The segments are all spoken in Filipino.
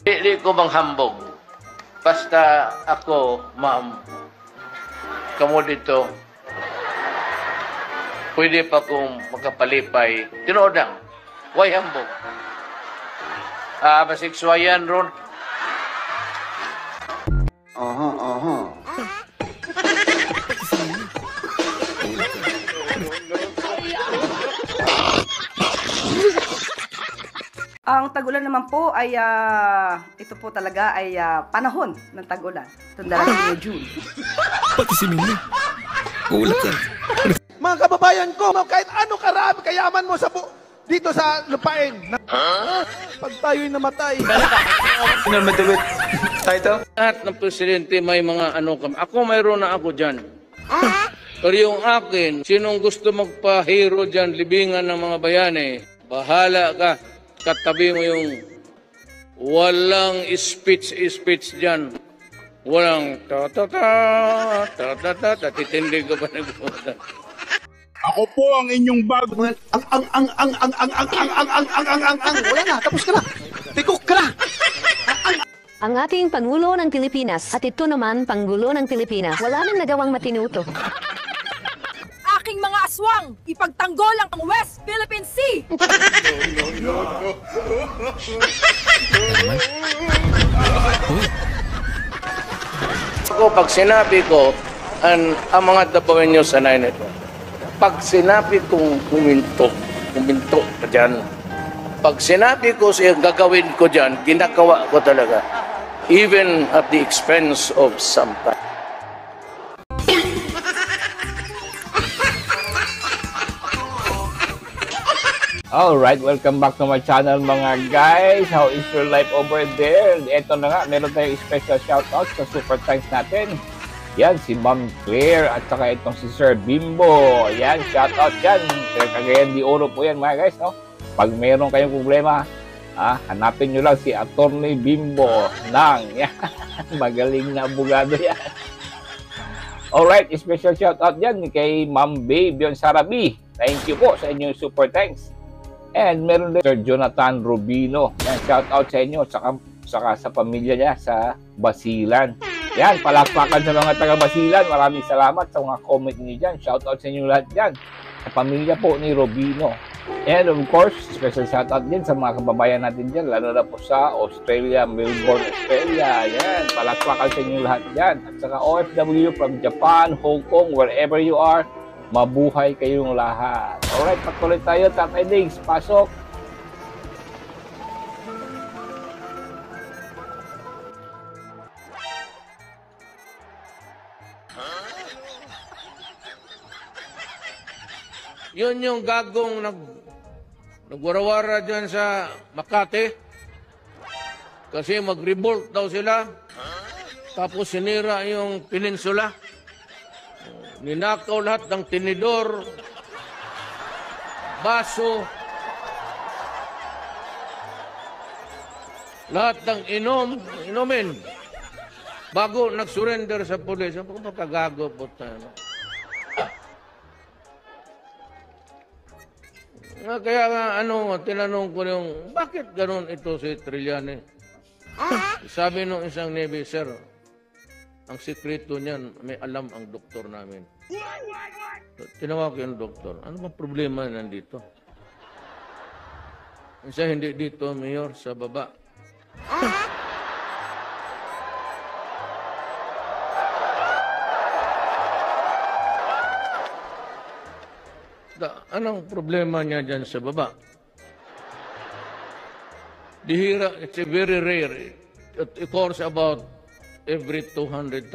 Hindi ko manghambog. Basta ako, ma'am, kamo dito, pwede pa kong magkapalipay. Tinoodang, why hambog? Masikswayan ron. Aha, aha. Ang tag-ulan naman po ay, ito po talaga ay panahon ng tag-ulan. Itong darating na June. Pati si Mimi. Ulat yan. Mga kababayan ko, kahit ano karami kayaman mo dito sa lupain. Pag tayo'y namatay. Sino matuwid? Title? Lahat ng presidente may mga ano kami. Ako mayroon na ako dyan. Pero yung akin, sinong gusto magpa-hero dyan, libingan ng mga bayani, bahala ka. Katabi mo yung walang speech dyan. Walang ta-ta-ta, titindig ka pa nagpunta. Ako po ang inyong bago. Wala na, tapos ka na. Tikok ka na. Ang ating Pangulo ng Pilipinas at ito naman Panggulo ng Pilipinas. Wala nang nagawang matinuto. Aking mga aswang, ipagtanggol ang West Philippine Sea! Ako, pag sinabi ko, ang mga Dabawenyo sanay nito. Pag sinabi kong huminto ka dyan. Pag sinabi ko siya gagawin ko dyan, ginagawa ko talaga. Even at the expense of some time. Alright, welcome back to my channel mga guys. How is your life over there? Ito na nga, meron tayong special shoutout sa super thanks natin. Yan, si Ma'am Claire at saka itong si Sir Bimbo. Yan, shoutout yan. Cagayan de Oro po yan mga guys. No? Pag meron kayong problema, hanapin nyo lang si Attorney Bimbo nang. Yan, magaling na abogado yan. Alright, special shoutout yan kay Ma'am Babe yon Sarabi. Thank you po sa inyong super thanks. And meron din Sir Jonathan Rubino. Yan, shout out sa inyo, saka sa pamilya niya sa Basilan. Yan, palakpakan sa mga taga Basilan. Maraming salamat sa mga comment niyo dyan. Shout out sa inyo lahat dyan. Sa pamilya po ni Rubino. And of course, special shout out din sa mga kababayan natin dyan, lalo na po sa Australia, Melbourne, Australia. Yan, palakpakan sa inyo lahat dyan. At saka OFW from Japan, Hong Kong, wherever you are. Mabuhay kayong lahat. Alright, patuloy tayo. Tatay Diggs, pasok. Yun yung gagong nagwarawara dyan sa Makati. Kasi mag-revolt daw sila. Tapos sinira yung peninsula. Ninakaw lahat ng tinidor, baso, lahat ng inumin. Bago nag-surrender sa pulis, ang pagkagago po tayo. Kaya nga, tinanong ko yung, bakit ganun ito si Trillanes? Sabi nung isang Navy, sir, ang sikreto niyan, may alam ang doktor namin. Tinawag ko yung doktor. Ano bang problema nandito? Siya hindi dito, Mayor, sa baba. Anong problema niya dyan sa baba? Dihira, it's a very rare. It occurs about every 200,000,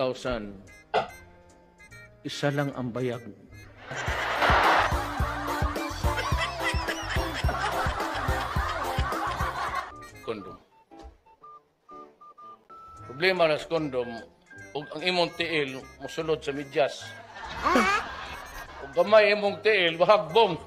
isa lang ang bayag. Kondom. Problema na sa kondom, ug ang imong tiil, musulod sa medyas. Ug gamay imong tiil, bahagbong.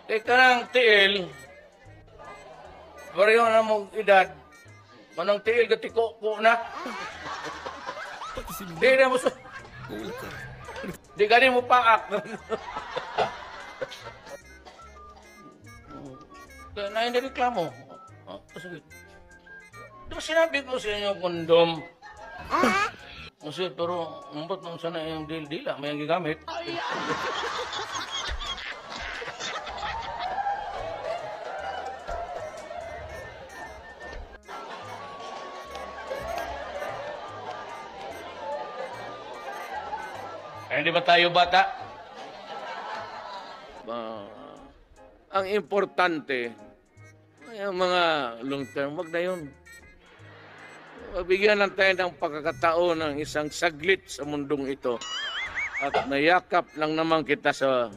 Teka lang, tiil. Pareho na mong edad. Manang tiil, gatiko ko na. Di na mo Ulat yan. Di ganin mo paak. Kaya na hindi reklamo. Sige. Di ba sinabi ko sa inyo kondom? Kasi pero umbot nung sana yung dila, may ang gigamit. Hindi ba tayo bata? Ang importante, yung mga long term, wag na yun. Bigyan lang tayo ng pagkakataon ng isang saglit sa mundong ito. At nayakap lang naman kita sa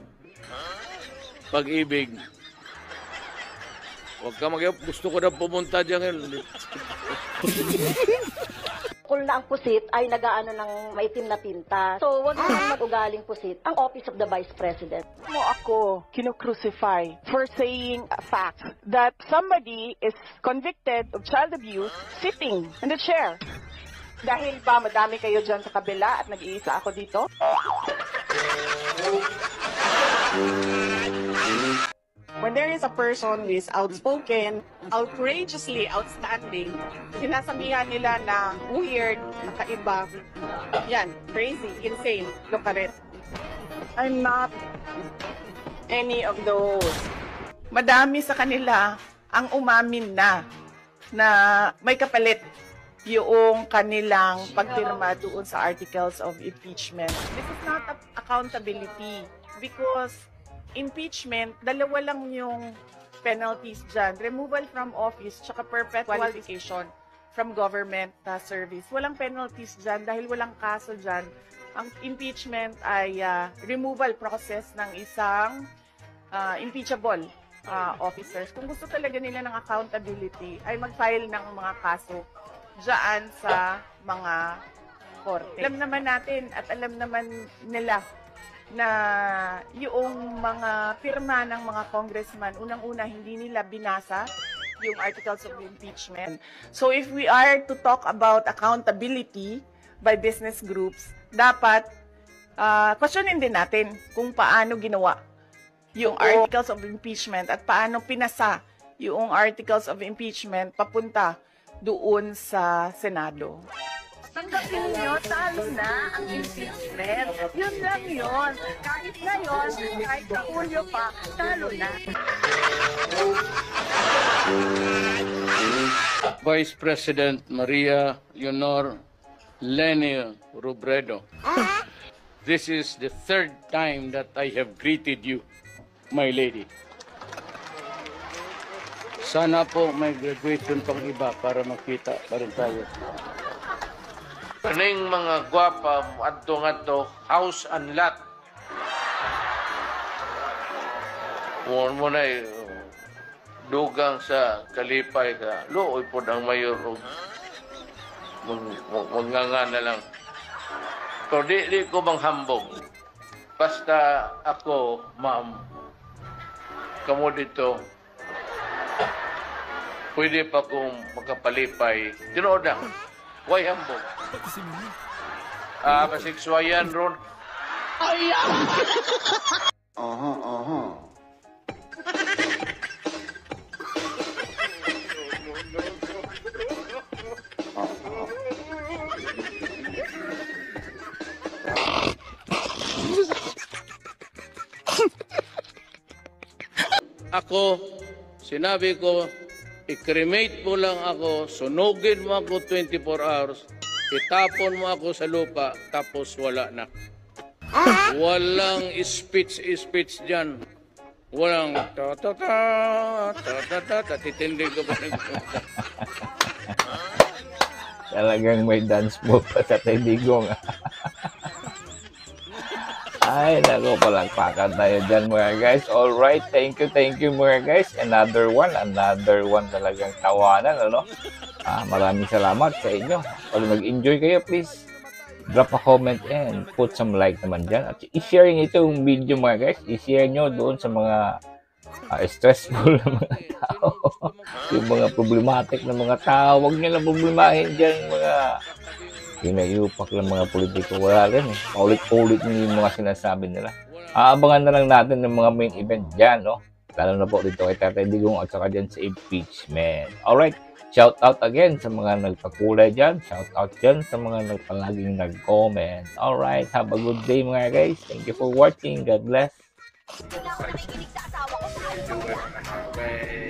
pag-ibig. Huwag ka gusto ko na pumunta dyan. Kung na ang pusit ay nagaano ng maitim na tinta. So, wag naman mag-ugaling pusit ang Office of the Vice President. Mo ako kinu-crucify for saying a fact that somebody is convicted of child abuse sitting in the chair. Dahil ba madami kayo dyan sa kabila at nag-iisa ako dito? When there is a person who is outspoken, outrageously outstanding, sinasabihan nila na weird, nakaiba. Yan, crazy, insane, look at it. I'm not any of those. Madami sa kanila ang umamin na may kapalit yung kanilang pagpirma doon sa articles of impeachment. This is not accountability because impeachment, dalawa lang yung penalties dyan. Removal from office, tsaka perpetual qualification from government service. Walang penalties dyan dahil walang kaso dyan. Ang impeachment ay removal process ng isang impeachable officers. Kung gusto talaga nila ng accountability, ay mag-file ng mga kaso dyan sa mga korte. Alam naman natin at alam naman nila na yung mga pirma ng mga congressman, unang-una hindi nila binasa yung articles of impeachment. So if we are to talk about accountability by business groups, dapat questionin din natin kung paano ginawa yung articles of impeachment at paano pinasa yung articles of impeachment papunta doon sa Senado. Tanggapin nyo, talo na ang impeachment. Yun lang yun. Kahit ngayon, kahit sa Hulyo pa, talo na. Vice President Maria Leonor Leni Robredo, this is the third time that I have greeted you, my lady. Sana po may graduation pang iba para makita pa rin tayo. Kaning mga gwapa, adto-ngadto, house and lot. Mo na dugang sa kalipay ka. Looy po ang mayor. Magnganga na lang. Pero di ko bang hambog. Basta ako, ma'am, kamo dito, pwede pa kong magkapalipay. Tinood lang. Why hambog? Pasiksuayan ron. Ako, sinabi ko, i-cremate mo lang ako, sunugin mo ako 24 hours, itapon mo ako sa lupa, tapos wala na. Walang speech dyan. Walang ta-ta-ta, titindig ko pa rin. Talagang may dance move pa sa tindigong. Ay, naku, palagpakan tayo dyan mga guys. Alright, thank you mga guys. Another one talagang tawanan, ano? Maraming salamat sa inyo. Kung nag-enjoy kayo, please drop a comment and put some like naman dyan. At i-share nyo itong video mga guys. I-share nyo doon sa mga stressful na mga tao. Yung mga problematic na mga tao. Huwag nyo lang problemahin dyan mga Pinayupak lang mga politiko. Wala rin eh. Paulit-ulit yung mga sinasabi nila. Aabangan na lang natin ng mga main event dyan, no? Lalo na po dito kay Tatay Digong at saka dyan sa impeachment. Alright, shout out again sa mga nagpakulay dyan. Shout out dyan sa mga nagpalaging nag-comment. Alright, have a good day mga guys. Thank you for watching. God bless.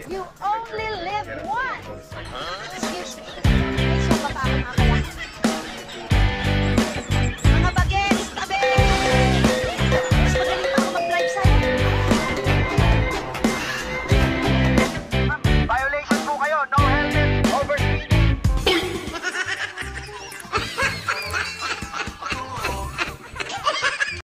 You only live